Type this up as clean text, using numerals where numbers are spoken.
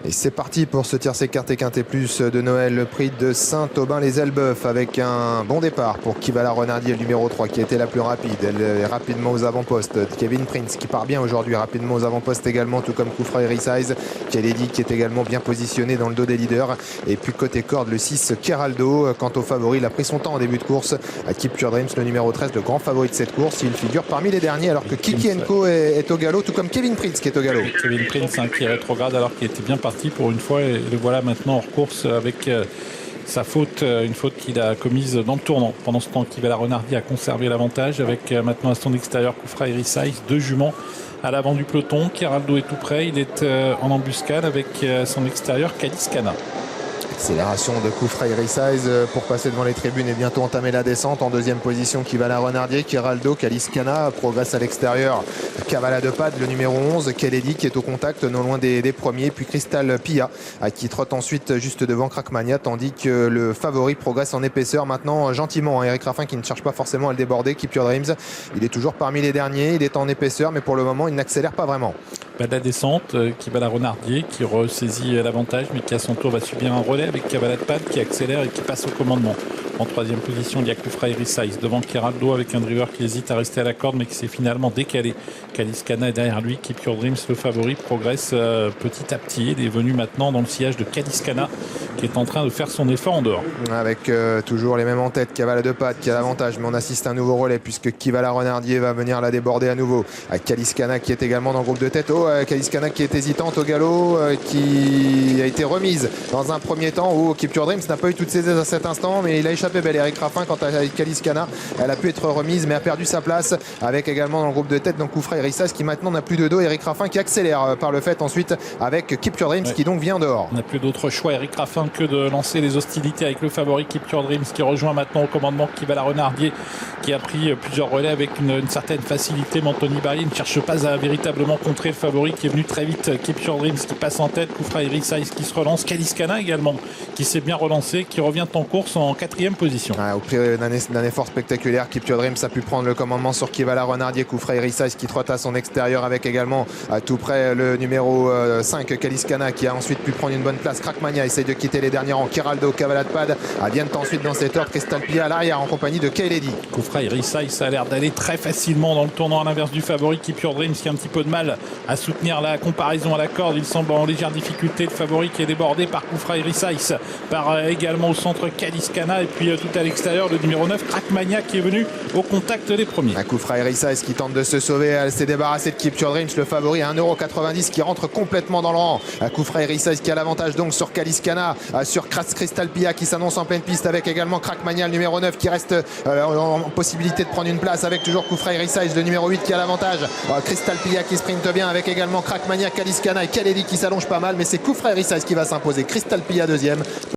Et c'est parti pour ce tiercé quarté quinté plus de Noël, le prix de Saint-Aubin-les-Elbeuf avec un bon départ pour Kivala Renardier, le numéro 3 qui était la plus rapide. Elle est rapidement aux avant-postes. Kevin Prince qui part bien aujourd'hui, rapidement aux avant-postes également, tout comme Koufra et Resize. Keledi qui est également bien positionné dans le dos des leaders. Et puis côté corde, le 6 Keraldo. Quant au favori, il a pris son temps en début de course. Keep Your Dreams, le numéro 13, le grand favori de cette course. Il figure parmi les derniers alors que Kiki Enko est au galop, tout comme Kevin Prince qui est au galop. Kevin Prince qui est rétrograde alors qu'il était bien parti pour une fois, et le voilà maintenant hors course avec sa faute, une faute qu'il a commise dans le tournant. Pendant ce temps, Kivala Renardier a conservé l'avantage avec maintenant à son extérieur Koufra et Resize, deux juments à l'avant du peloton. Keraldo est tout près, il est en embuscade avec son extérieur Kaliskana. Accélération de Koufra et Resize pour passer devant les tribunes et bientôt entamer la descente. En deuxième position, Kivala Renardier, Keraldo, Kaliskana progresse à l'extérieur. Kavala de Pad, le numéro 11, Keledi qui est au contact non loin des premiers. Puis Crystal Pia qui trotte ensuite juste devant Crackmania, tandis que le favori progresse en épaisseur maintenant gentiment. Eric Raffin qui ne cherche pas forcément à le déborder. Keep Your Dreams, il est toujours parmi les derniers, il est en épaisseur, mais pour le moment il n'accélère pas vraiment. La descente, Kivala Renardier qui ressaisit l'avantage, mais qui à son tour va subir un relais avec Kavala de Pad qui accélère et qui passe au commandement. En troisième position, il y a Koufra et Resize devant Keraldo avec un driver qui hésite à rester à la corde mais qui s'est finalement décalé. Kaliskana est derrière lui. Keep Your Dreams, le favori, progresse petit à petit. Il est venu maintenant dans le sillage de Kaliskana qui est en train de faire son effort en dehors. Avec toujours les mêmes en tête, Kavala de Pad qui a l'avantage, mais on assiste à un nouveau relais puisque Kivala Renardier va venir la déborder à nouveau. Kaliskana qui est également dans le groupe de tête. Kaliskana qui est hésitante au galop, qui a été remise dans un premier temps. Keep Your Dreams n'a pas eu toutes ses aises à cet instant, mais il a échappé belle. Eric Raffin, quant à Kaliskana, elle a pu être remise mais a perdu sa place, avec également dans le groupe de tête donc Koufra et Resize qui maintenant n'a plus de dos. Eric Raffin qui accélère par le fait ensuite avec Keep Your Dreams qui donc vient dehors. On n'a plus d'autre choix, Eric Raffin, que de lancer les hostilités avec le favori Keep Your Dreams qui rejoint maintenant au commandement Kivala Renardier qui a pris plusieurs relais avec une certaine facilité. Mais Anthony Barrier ne cherche pas à véritablement contrer le favori qui est venu très vite. Keep Your Dreams qui passe en tête, Koufra et Resize qui se relance, Kaliskana également qui s'est bien relancé, qui revient en course en quatrième position. Au prix d'un effort spectaculaire, Keep Your Dreams a pu prendre le commandement sur Kivala Renardier. Koufra et Resize qui trotte à son extérieur avec également à tout près le numéro 5 Kaliskana qui a ensuite pu prendre une bonne place. Crackmania essaye de quitter les derniers rangs. Keraldo, Kavala de Pad viennent ensuite dans cet ordre. Crystal Pia à l'arrière en compagnie de Keledi. Koufra et Resize, ça a l'air d'aller très facilement dans le tournant à l'inverse du favori Keep Your Dreams qui a un petit peu de mal à soutenir la comparaison à la corde. Il semble en légère difficulté. Le favori qui est débordé par Koufra et Resize, par également au centre Kaliskana, et puis tout à l'extérieur le numéro 9 Crackmania qui est venu au contact des premiers. Koufra et Resize qui tente de se sauver, elle s'est débarrassée de Keep Your Dreams, le favori à 1,90 € qui rentre complètement dans le rang. Koufra et Resize qui a l'avantage donc sur Kaliskana, sur Crystal Pia qui s'annonce en pleine piste, avec également Crackmania le numéro 9 qui reste en possibilité de prendre une place, avec toujours Koufra et Resize le numéro 8 qui a l'avantage. Crystal Pia qui sprinte bien avec également Crackmania, Kaliskana et Keledi qui s'allonge pas mal, mais c'est Koufra et Resize qui va s'imposer. Crystal Pia deuxième.